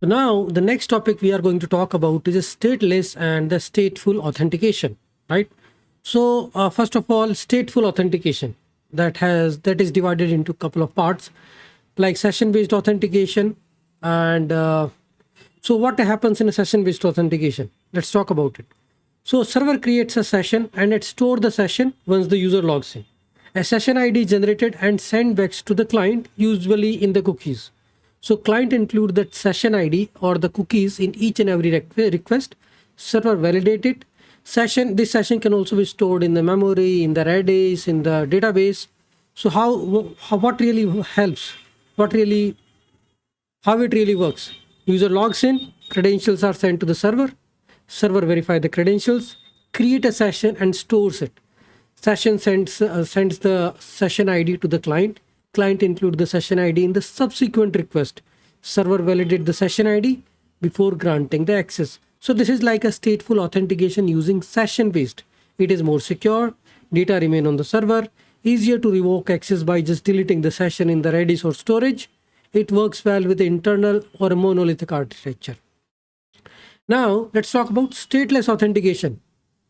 So now the next topic we are going to talk about is stateless and the stateful authentication, right? So first of all, stateful authentication that is divided into a couple of parts, like session-based authentication. And so what happens in a session-based authentication? Let's talk about it. So server creates a session and it stores the session once the user logs in. A session ID is generated and sent back to the client, usually in the cookies. So client include that session ID or the cookies in each and every request. Server validate it. This session can also be stored in the memory, in the Redis, in the database. So what really helps? How it really works? User logs in, credentials are sent to the server. Server verify the credentials, create a session and stores it. Session sends the session ID to the client. Client include the session ID in the subsequent request. Server validate the session ID before granting the access. So this is like a stateful authentication using session based. It is more secure, data remain on the server, easier to revoke access by just deleting the session in the Redis or storage. It works well with the internal or a monolithic architecture. Now let's talk about stateless authentication.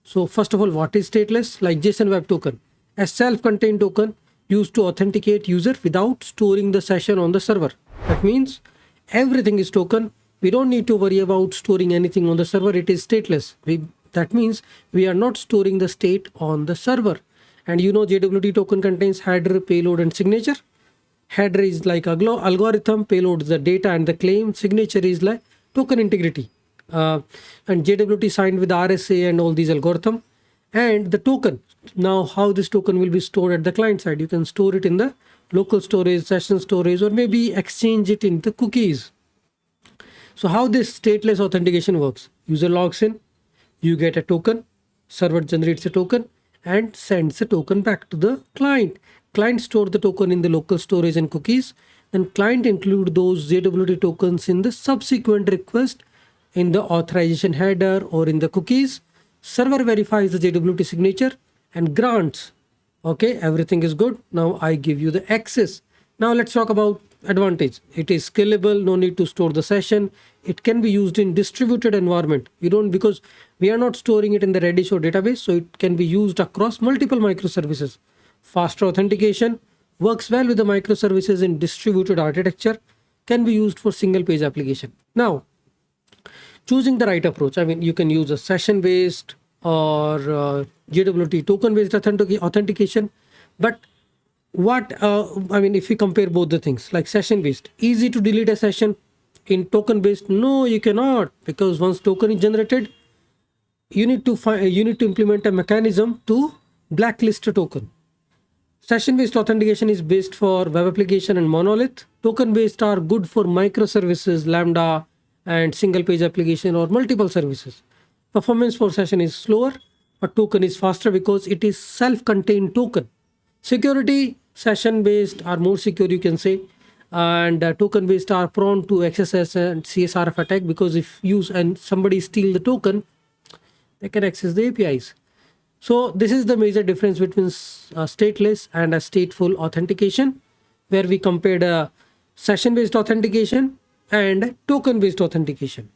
So first of all, what is stateless? Like JSON Web Token, a self-contained token used to authenticate user without storing the session on the server. That means everything is token. We don't need to worry about storing anything on the server. It is stateless. That means we are not storing the state on the server. And you know JWT token contains header, payload and signature. Header is like algorithm, payload is the data and the claim, signature is like token integrity. And JWT signed with RSA and all these algorithm. And the token, now how this token will be stored at the client side? You can store it in the local storage, session storage, or maybe exchange it in the cookies. So how this stateless authentication works? User logs in, you get a token, server generates a token and sends the token back to the client. Client store the token in the local storage and cookies. Then client include those JWT tokens in the subsequent request in the authorization header or in the cookies. Server verifies the JWT signature and grants, okay, everything is good. Now I give you the access. Now let's talk about advantage. It is scalable, no need to store the session. It can be used in distributed environment. Because we are not storing it in the Redis or database, so it can be used across multiple microservices. Faster authentication, works well with the microservices in distributed architecture, can be used for single page application. Now, choosing the right approach. You can use a session based or JWT token based authentication. But if you compare both the things, like session based, easy to delete a session. In token based, no, you cannot, because once token is generated, you need to implement a mechanism to blacklist a token. Session based authentication is based for web application and monolith. Token based are good for microservices, Lambda, and single page application or multiple services. Performance for session is slower, but token is faster because it is self-contained token. Security, session based are more secure, you can say, and token based are prone to XSS and CSRF attack, because if somebody steal the token, they can access the APIs. So this is the major difference between stateless and a stateful authentication, where we compared a session based authentication and token based authentication.